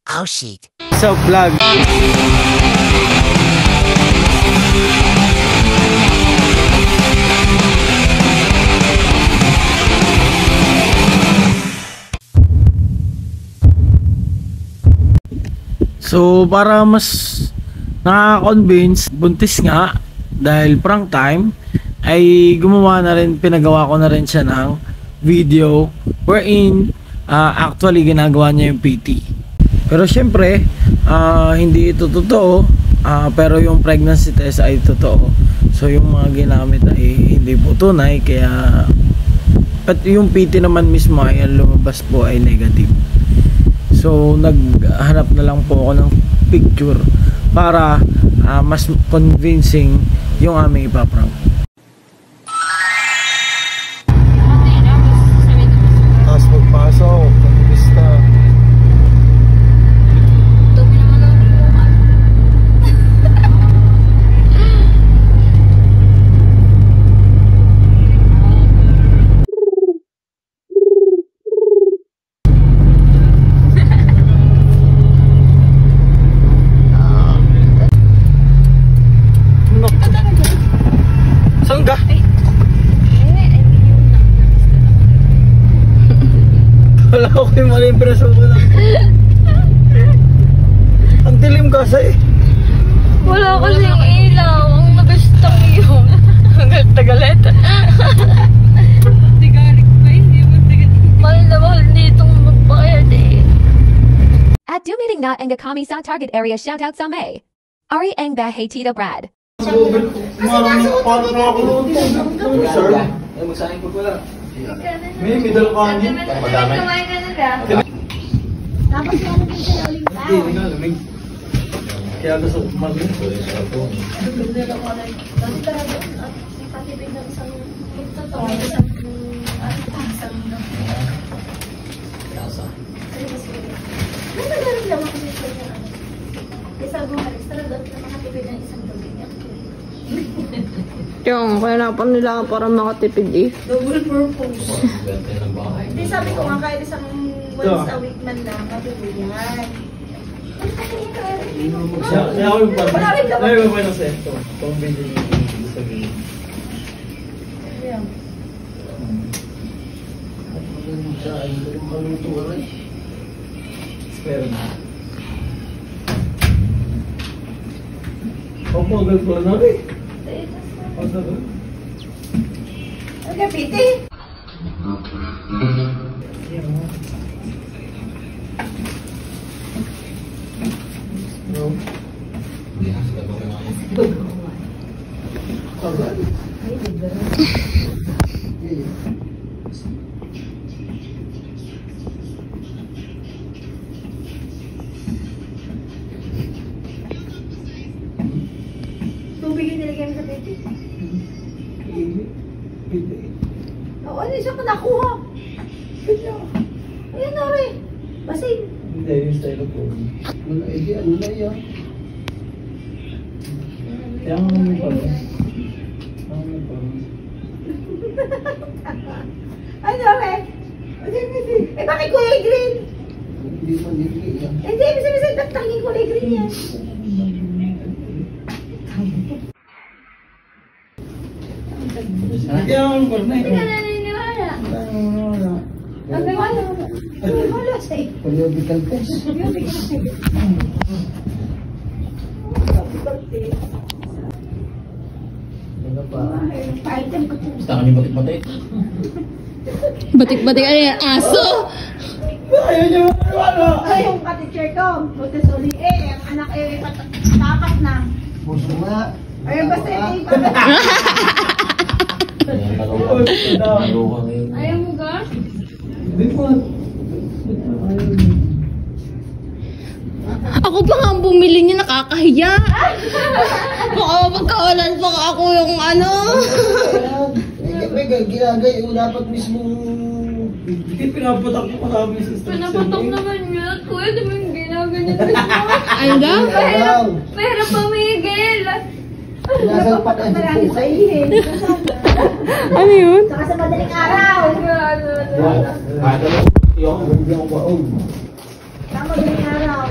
Oh shit. So vlog. So para mas nakaka-convince, buntis nga dahil prank time, ay gumawa na rin, pinagawa ko na rin siya ng video wherein actually ginagawa niya yung PT. Pero syempre hindi ito totoo, pero yung pregnancy test ay totoo. So yung mga ginamit ay hindi po tunay, kaya at yung PT naman mismo ay lumabas po ay negative. So naghanap na lang po ako ng picture para mas convincing yung aming ipaprank. Tapos magpasok, pag-vista. Wala ko yung mali impresyon ko lang. Ang dilim kasi. Wala kasing ilaw. Ang nagastang yun. Ang galit-galit. Tigarik ba? Hindi mo tigarik. Mahal na mahal ditong magbayad eh. At dumiting na ang kami sa target area, shoutout sa May. Ari ang bahay Tito Brad. Marami pa na ako doon. Sir? Ay, magsahin ko pala. May dala ka niya. Madami. Kumain ka na ka. Tapos yan ang pinagsaling tao. Hindi, nalamig. Kaya gusto ko kumagin. Tapos talaga, at patibig ng isang totoo, isang Kasa. Ano ba narin lang ako sa isang isang bumalis, talaga makatibig ng isang tubig. Yung, kaya napan nila para makatipid eh. Double purpose. Hindi sabi ko nga kahit isang once a week man lang, mabibigyan. Kaya ako yung pati. Kaya yung pati sa ito. Itong video yung sabihin. Ayan. At magandang siya ay maluto ka rin. Spare na. Opo, agad ko na rin. Okay, Piti. No. Tubig yung nilagyan sa Piti. Oo, ano siya ko nakuha? Ayan na rin. Basin. Hindi, yung style ko. Wala, ano na yan? Kaya nga may pala. Ano rin? Eh, bakit kulay green? Hindi pa nilagay yan. Hindi, bisa-bisa, ba't tanging kulay green yan? Kaya nga may pala. Hindi ka naniniwala. Ang wala. Wala sa'yo. Periodical test. Ano pa? Basta ka niyo batik-batik. Batik-batik ano yan? Aso! Ayaw niyo maniwala! Ay, yung ka-teacher ko. Montessori ang anak tapat na. Puso nga. Ayun, basta yung ayaw mo ga? Hindi po. Ako pa nga ang bumili niya, nakakahiya. Baka magkawalan pa ako yung ano. Siyempre, ginagay. Dapat mismo... Hindi, pinapatak ko marami sa instruction. Pinapatak naman yun. Kuya, di mo yung ginaganyan mo. Ano daw? Mahirap pa, Miguel. Pinagalpat na Marami sa ihin. Ano yun? Saka sa madaling araw. Yung, hindi ako baon. Sa madaling araw.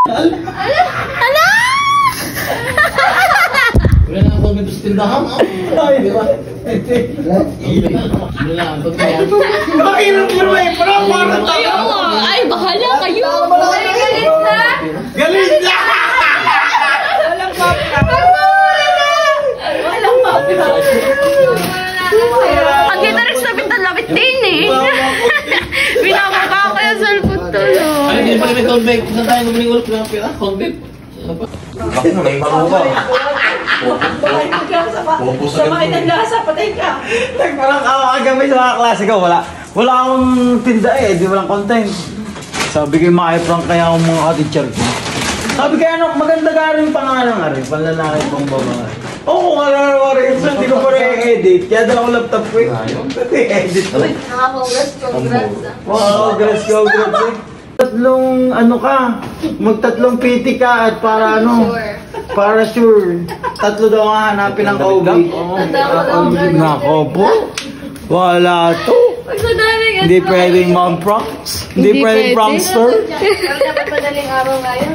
Wala na ako dito sa tindahan, ha? Ay, di ba? Wala na ako dito. Kailan mo naman eh, parang parang Kayo nga. Ay, bahala kayo. Ay, galit na! galit na! Walang mapira! Pag kita rin sabit na labit din eh. Binababa ko yung cellphone to. Ay, hindi pa rin convict. Saan tayo gumaling ulit ng pira? Convict? Ako mo, naimaro ka. Sa mga inagasa, patay ka! Parang kami sa mga klase ko, wala akong tinda eh, di walang content. Sabi ko makiprank kaya akong mga ka-teacher ko. Sabi kaya ano, maganda ka rin pangalan nga rin, panlalaki pang babae. Oo, kung alam rin, hindi ko pa rin-edit, kaya dala ko laptop ko eh. Edit ko. Congrats Wow, congrats eh. Tatlong ano ka, magtatlong PT ka at para ano, para sure. Tatlo daw ang hanapin ng kaubi. Nako po, wala to. Hindi pwedeng mag-prank. Hindi pwedeng prankster. Dapat madaling araw ngayon.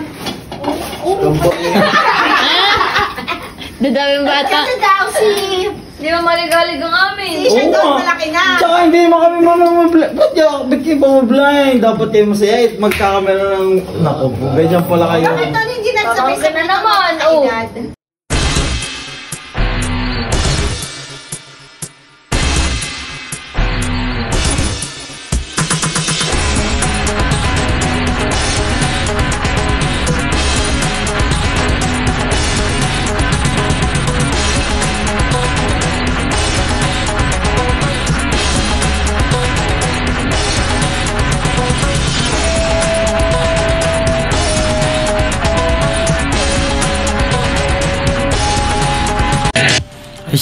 Dadaming bata. Kasi daw si... Di ba maligalig ang amin? Si Shandong malaki na. Tsaka hindi naman kami mamamabla. Ba't kayo mamablain? Dapat kayo masaya at magkakamera ng... Nako po, ganyan pala kayo. Bakit doon hindi nagsabay Babangga na naman, oh. edad?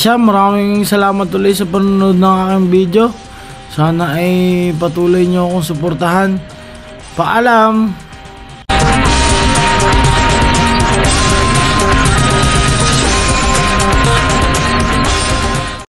Siya, maraming salamat ulit sa panonood ng aking video. Sana ay patuloy nyo akong suportahan. Paalam!